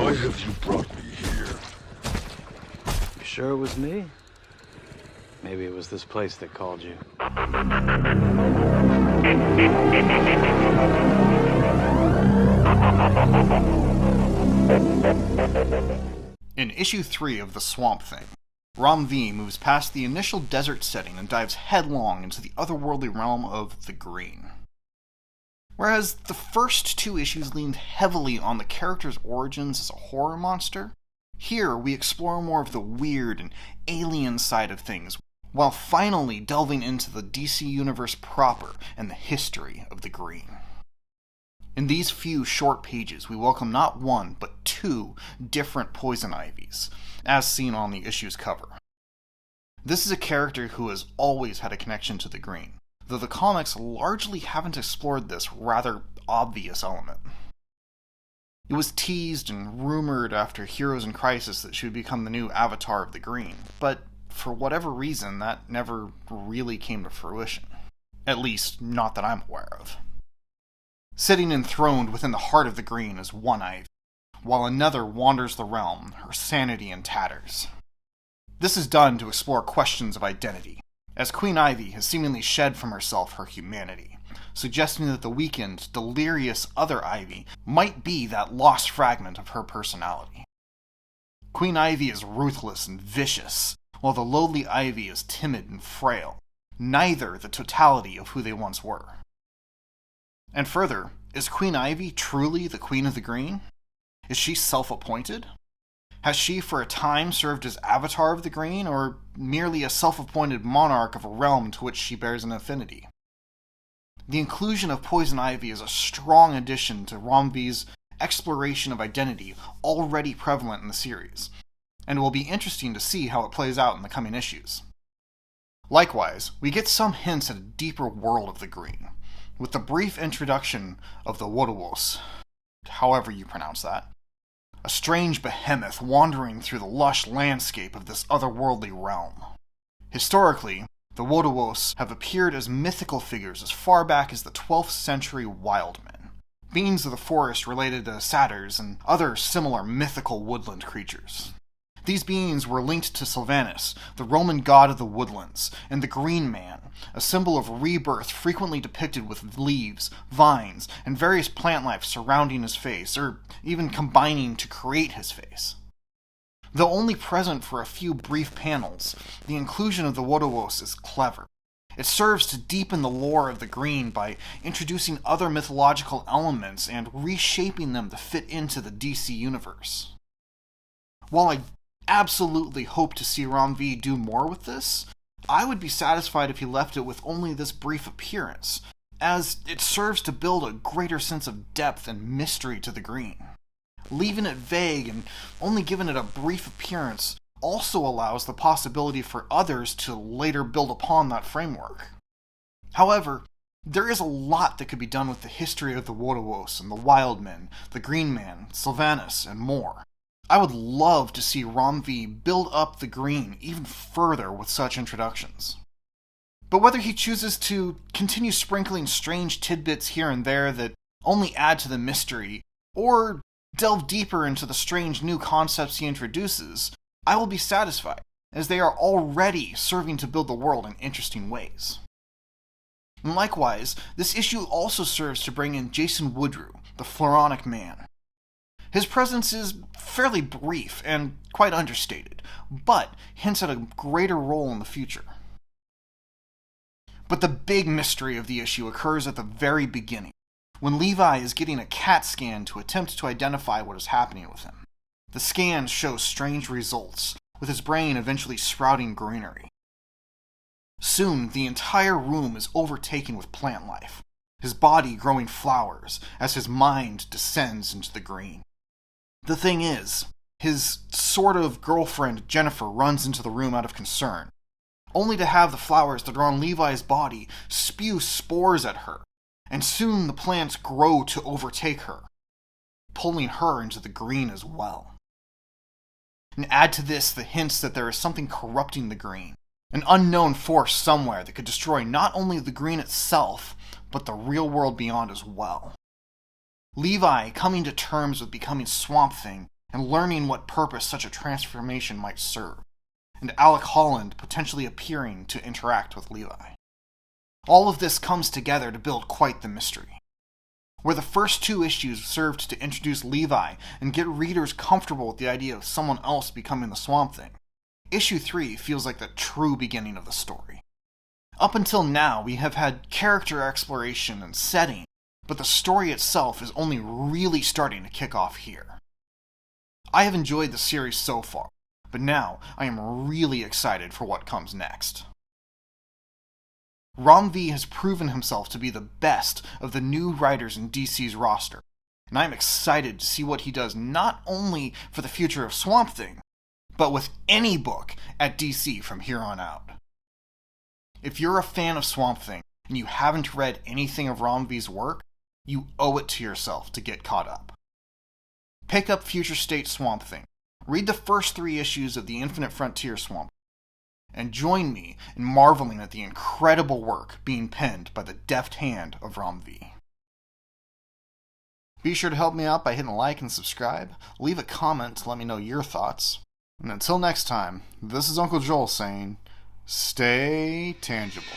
Why have you brought me here? You sure it was me? Maybe it was this place that called you. In issue 3 of The Swamp Thing, Ram V moves past the initial desert setting and dives headlong into the otherworldly realm of the Green. Whereas the first 2 issues leaned heavily on the character's origins as a horror monster, here we explore more of the weird and alien side of things, while finally delving into the DC Universe proper and the history of the Green. In these few short pages, we welcome not 1, but 2 different Poison Ivies, as seen on the issue's cover. This is a character who has always had a connection to the Green, though the comics largely haven't explored this rather obvious element. It was teased and rumored after Heroes in Crisis that she would become the new avatar of the Green, but for whatever reason, that never really came to fruition. At least, not that I'm aware of. Sitting enthroned within the heart of the Green is one Ivy, while another wanders the realm, her sanity in tatters. This is done to explore questions of identity, as Queen Ivy has seemingly shed from herself her humanity, suggesting that the weakened, delirious other Ivy might be that lost fragment of her personality. Queen Ivy is ruthless and vicious, while the lowly Ivy is timid and frail, neither the totality of who they once were. And further, is Queen Ivy truly the Queen of the Green? Is she self-appointed? Has she for a time served as Avatar of the Green, or merely a self-appointed monarch of a realm to which she bears an affinity? The inclusion of Poison Ivy is a strong addition to Ram V's exploration of identity already prevalent in the series, and it will be interesting to see how it plays out in the coming issues. Likewise, we get some hints at a deeper world of the Green, with the brief introduction of the Wodoros, however you pronounce that, a strange behemoth wandering through the lush landscape of this otherworldly realm. Historically, the Wodoros have appeared as mythical figures as far back as the 12th century Wildmen, beings of the forest related to satyrs and other similar mythical woodland creatures. These beings were linked to Sylvanus, the Roman god of the woodlands, and the Green Man, a symbol of rebirth frequently depicted with leaves, vines, and various plant life surrounding his face, or even combining to create his face. Though only present for a few brief panels, the inclusion of the Wodoros is clever. It serves to deepen the lore of the Green by introducing other mythological elements and reshaping them to fit into the DC universe. While I absolutely hope to see Ram V do more with this, I would be satisfied if he left it with only this brief appearance, as it serves to build a greater sense of depth and mystery to the Green. Leaving it vague and only giving it a brief appearance also allows the possibility for others to later build upon that framework. However, there is a lot that could be done with the history of the Wodoros and the Wildmen, the Green Man, Sylvanus, and more. I would love to see Ram V build up the Green even further with such introductions. But whether he chooses to continue sprinkling strange tidbits here and there that only add to the mystery, or delve deeper into the strange new concepts he introduces, I will be satisfied, as they are already serving to build the world in interesting ways. And likewise, this issue also serves to bring in Jason Woodrue, the Floronic Man. His presence is fairly brief and quite understated, but hints at a greater role in the future. But the big mystery of the issue occurs at the very beginning, when Levi is getting a CAT scan to attempt to identify what is happening with him. The scan shows strange results, with his brain eventually sprouting greenery. Soon, the entire room is overtaken with plant life, his body growing flowers as his mind descends into the green. The thing is, his sort of girlfriend Jennifer runs into the room out of concern, only to have the flowers that are on Levi's body spew spores at her, and soon the plants grow to overtake her, pulling her into the green as well. And add to this the hints that there is something corrupting the green, an unknown force somewhere that could destroy not only the green itself, but the real world beyond as well. Levi coming to terms with becoming Swamp Thing and learning what purpose such a transformation might serve, and Alec Holland potentially appearing to interact with Levi. All of this comes together to build quite the mystery. Where the first 2 issues served to introduce Levi and get readers comfortable with the idea of someone else becoming the Swamp Thing, issue 3 feels like the true beginning of the story. Up until now, we have had character exploration and setting, but the story itself is only really starting to kick off here. I have enjoyed the series so far, but now I am really excited for what comes next. Ram V has proven himself to be the best of the new writers in DC's roster, and I am excited to see what he does not only for the future of Swamp Thing, but with any book at DC from here on out. If you're a fan of Swamp Thing and you haven't read anything of Ram V's work, you owe it to yourself to get caught up. Pick up Future State Swamp Thing, read the first 3 issues of the Infinite Frontier Swamp, and join me in marveling at the incredible work being penned by the deft hand of Ram V. Be sure to help me out by hitting like and subscribe, leave a comment to let me know your thoughts, and until next time, this is Uncle Joel saying, stay tangible.